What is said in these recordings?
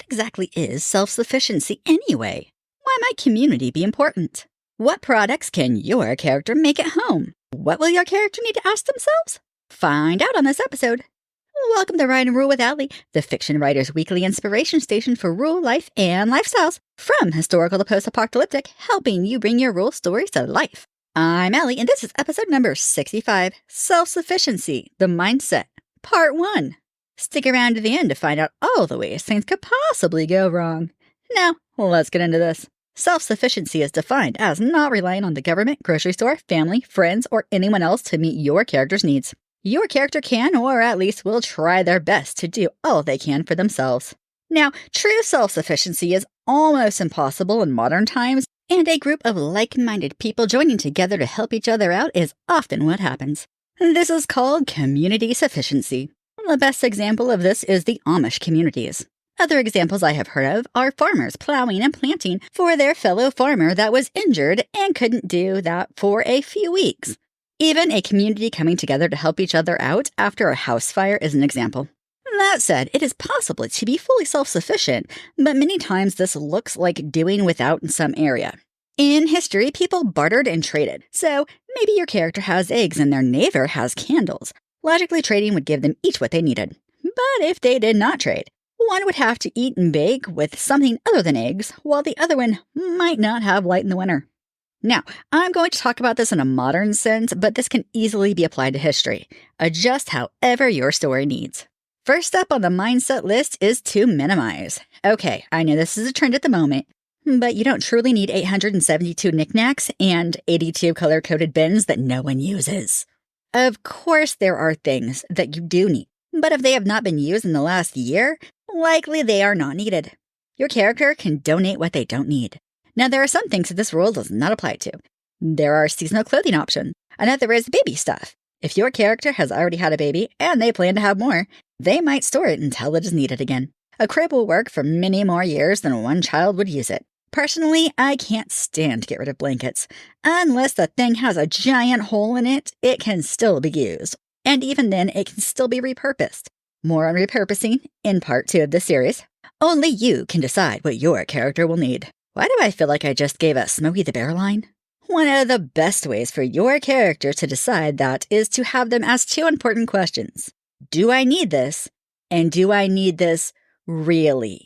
exactly is self-sufficiency anyway? Why might community be important? What products can your character make at home? What will your character need to ask themselves? Find out on this episode. Welcome to Write and Rule with Allie, the fiction writer's weekly inspiration station for rule, life, and lifestyles. From historical to post-apocalyptic, helping you bring your rule stories to life. I'm Allie, and this is episode number 65, Self-Sufficiency, the Mindset, Part 1. Stick around to the end to find out all the ways things could possibly go wrong. Now, let's get into this. Self-sufficiency is defined as not relying on the government, grocery store, family, friends, or anyone else to meet your character's needs. Your character can, or at least will try their best to do all they can for themselves. Now, true self-sufficiency is almost impossible in modern times, and a group of like-minded people joining together to help each other out is often what happens. This is called community sufficiency. The best example of this is the Amish communities. Other examples I have heard of are farmers plowing and planting for their fellow farmer that was injured and couldn't do that for a few weeks. Even a community coming together to help each other out after a house fire is an example. That said, it is possible to be fully self-sufficient, but many times this looks like doing without in some area. In history, people bartered and traded, so maybe your character has eggs and their neighbor has candles. Logically, trading would give them each what they needed. But if they did not trade, one would have to eat and bake with something other than eggs, while the other one might not have light in the winter. Now, I'm going to talk about this in a modern sense, but this can easily be applied to history. Adjust however your story needs. First up on the mindset list is to minimize. Okay, I know this is a trend at the moment, but you don't truly need 872 knickknacks and 82 color-coded bins that no one uses. Of course, there are things that you do need, but if they have not been used in the last year, likely they are not needed. Your character can donate what they don't need. Now, there are some things that this rule does not apply to. There are seasonal clothing options. Another is baby stuff. If your character has already had a baby and they plan to have more, they might store it until it is needed again. A crib will work for many more years than one child would use it. Personally, I can't stand to get rid of blankets. Unless the thing has a giant hole in it, it can still be used. And even then, it can still be repurposed. More on repurposing in part 2 of this series. Only you can decide what your character will need. Why do I feel like I just gave a Smokey the Bear line? One of the best ways for your character to decide that is to have them ask 2 important questions. Do I need this? And do I need this really?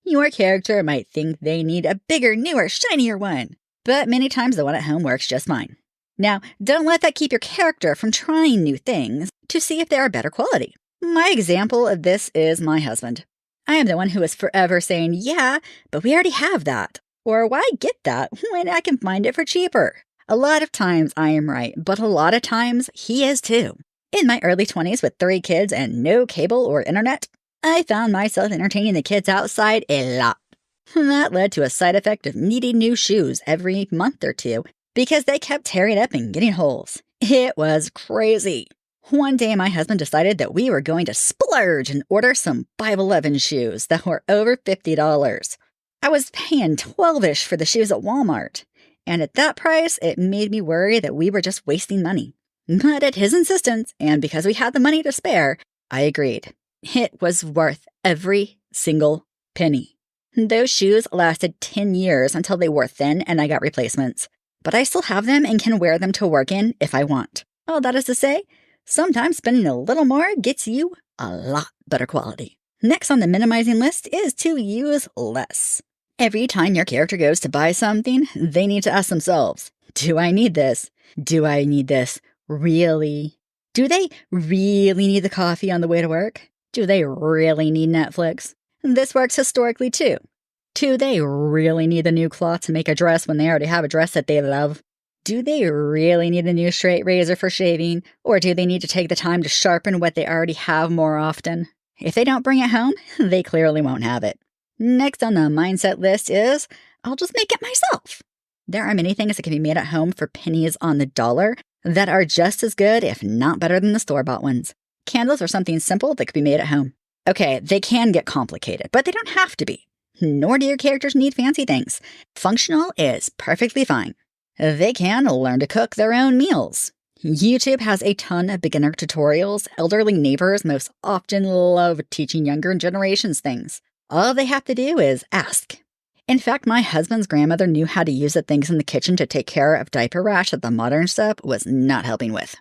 Your character might think they need a bigger, newer, shinier one, but many times the one at home works just fine. Now, don't let that keep your character from trying new things to see if they are better quality. My example of this is my husband. I am the one who is forever saying, yeah, but we already have that. Or why get that when I can find it for cheaper? A lot of times I am right, but a lot of times he is too. In my early 20s with 3 kids and no cable or internet, I found myself entertaining the kids outside a lot. That led to a side effect of needing new shoes every month or 2 because they kept tearing up and getting holes. It was crazy. One day my husband decided that we were going to splurge and order some 511 shoes that were over $50. I was paying $12-ish for the shoes at Walmart, and at that price, it made me worry that we were just wasting money. But at his insistence, and because we had the money to spare, I agreed. It was worth every single penny. Those shoes lasted 10 years until they wore thin and I got replacements. But I still have them and can wear them to work in if I want. All that is to say, sometimes spending a little more gets you a lot better quality. Next on the minimizing list is to use less. Every time your character goes to buy something, they need to ask themselves, do I need this? Do I need this really? Do they really need the coffee on the way to work? Do they really need Netflix? This works historically too. Do they really need the new cloth to make a dress when they already have a dress that they love? Do they really need a new straight razor for shaving? Or do they need to take the time to sharpen what they already have more often? If they don't bring it home, they clearly won't have it. Next on the mindset list is, I'll just make it myself. There are many things that can be made at home for pennies on the dollar that are just as good, if not better than the store-bought ones. Candles are something simple that could be made at home. Okay, they can get complicated, but they don't have to be. Nor do your characters need fancy things. Functional is perfectly fine. They can learn to cook their own meals. YouTube has a ton of beginner tutorials. Elderly neighbors most often love teaching younger generations things. All they have to do is ask. In fact, my husband's grandmother knew how to use the things in the kitchen to take care of diaper rash that the modern stuff was not helping with.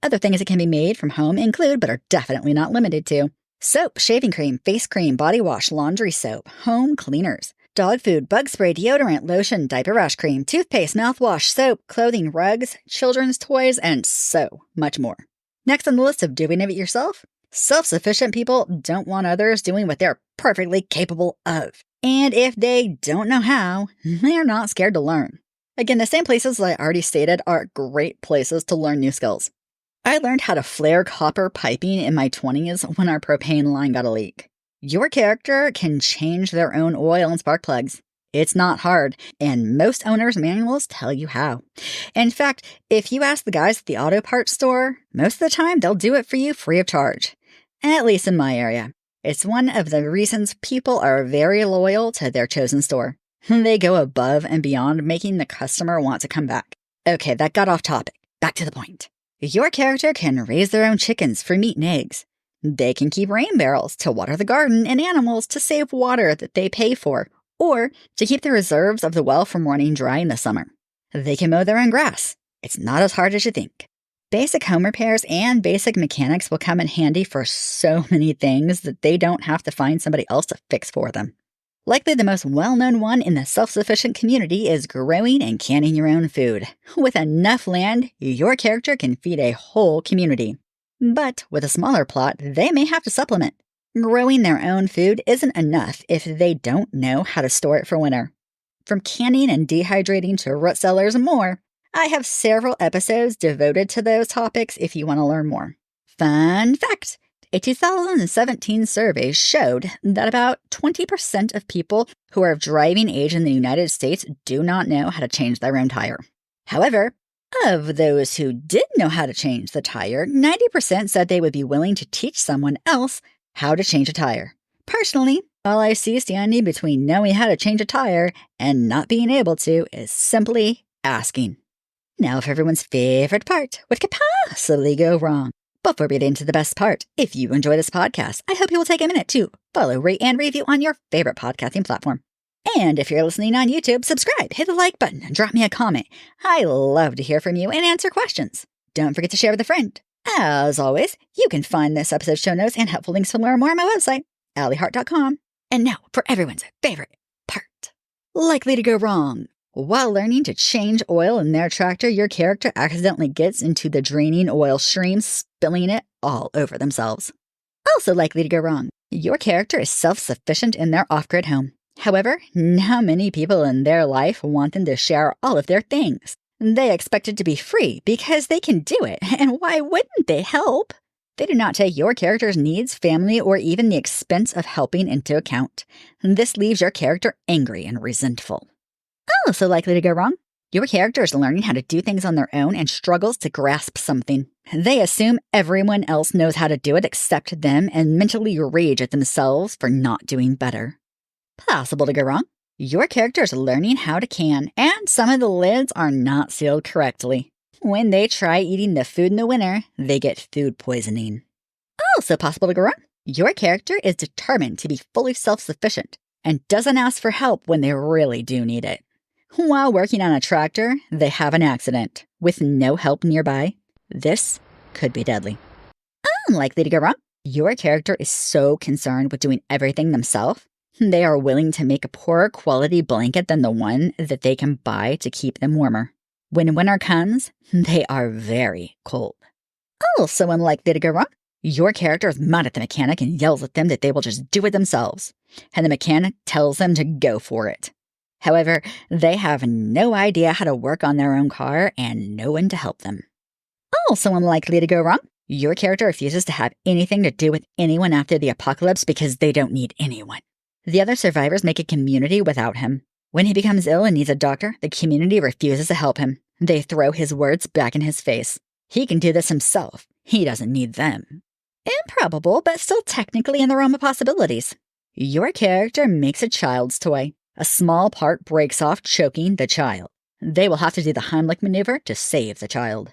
Other things that can be made from home include, but are definitely not limited to, soap, shaving cream, face cream, body wash, laundry soap, home cleaners, dog food, bug spray, deodorant, lotion, diaper rash cream, toothpaste, mouthwash, soap, clothing, rugs, children's toys, and so much more. Next on the list of doing it yourself, self-sufficient people don't want others doing what they're perfectly capable of. And if they don't know how, they're not scared to learn. Again, the same places I already stated are great places to learn new skills. I learned how to flare copper piping in my 20s when our propane line got a leak. Your character can change their own oil and spark plugs. It's not hard, and most owners' manuals tell you how. In fact, if you ask the guys at the auto parts store, most of the time they'll do it for you free of charge. At least in my area. It's one of the reasons people are very loyal to their chosen store. They go above and beyond, making the customer want to come back. Okay, that got off topic. Back to the point. Your character can raise their own chickens for meat and eggs. They can keep rain barrels to water the garden and animals to save water that they pay for, or to keep the reserves of the well from running dry in the summer. They can mow their own grass. It's not as hard as you think. Basic home repairs and basic mechanics will come in handy for so many things that they don't have to find somebody else to fix for them. Likely the most well-known one in the self-sufficient community is growing and canning your own food. With enough land, your character can feed a whole community. But with a smaller plot, they may have to supplement. Growing their own food isn't enough if they don't know how to store it for winter. From canning and dehydrating to root cellars and more, I have several episodes devoted to those topics if you want to learn more. Fun fact! A 2017 survey showed that about 20% of people who are of driving age in the United States do not know how to change their own tire. However, of those who did know how to change the tire, 90% said they would be willing to teach someone else how to change a tire. Personally, all I see standing between knowing how to change a tire and not being able to is simply asking. Now for everyone's favorite part, what could possibly go wrong? Before we get into the best part, if you enjoy this podcast, I hope you will take a minute to follow, rate, and review on your favorite podcasting platform. And if you're listening on YouTube, subscribe, hit the like button, and drop me a comment. I love to hear from you and answer questions. Don't forget to share with a friend. As always, you can find this episode's show notes and helpful links to learn more on my website, AllieHart.com. And now for everyone's favorite part. Likely to go wrong. While learning to change oil in their tractor, your character accidentally gets into the draining oil stream, spilling it all over themselves. Also likely to go wrong. Your character is self-sufficient in their off-grid home. However, not many people in their life want them to share all of their things. They expect it to be free because they can do it, and why wouldn't they help? They do not take your character's needs, family, or even the expense of helping into account. This leaves your character angry and resentful. Also likely to go wrong. Your character is learning how to do things on their own and struggles to grasp something. They assume everyone else knows how to do it except them and mentally rage at themselves for not doing better. Possible to go wrong. Your character is learning how to can, and some of the lids are not sealed correctly. When they try eating the food in the winter, they get food poisoning. Also possible to go wrong. Your character is determined to be fully self-sufficient and doesn't ask for help when they really do need it. While working on a tractor, they have an accident with no help nearby. This could be deadly. Unlikely to go wrong. Your character is so concerned with doing everything themselves, they are willing to make a poorer quality blanket than the one that they can buy to keep them warmer. When winter comes, they are very cold. Also unlikely to go wrong. Your character is mad at the mechanic and yells at them that they will just do it themselves, and the mechanic tells them to go for it. However, they have no idea how to work on their own car and no one to help them. Also unlikely to go wrong. Your character refuses to have anything to do with anyone after the apocalypse because they don't need anyone. The other survivors make a community without him. When he becomes ill and needs a doctor, the community refuses to help him. They throw his words back in his face. He can do this himself. He doesn't need them. Improbable, but still technically in the realm of possibilities. Your character makes a child's toy. A small part breaks off, choking the child. They will have to do the Heimlich maneuver to save the child.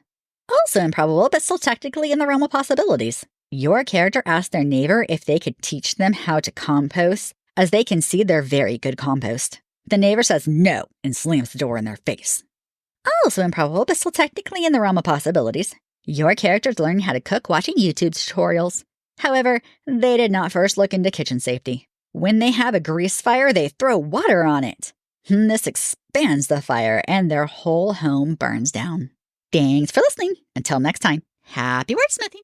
Also improbable, but still technically in the realm of possibilities. Your character asked their neighbor if they could teach them how to compost as they can see their very good compost. The neighbor says no and slams the door in their face. Also improbable, but still technically in the realm of possibilities. Your characters learning how to cook watching YouTube tutorials. However, they did not first look into kitchen safety. When they have a grease fire, they throw water on it. This expands the fire and their whole home burns down. Thanks for listening. Until next time, happy wordsmithing.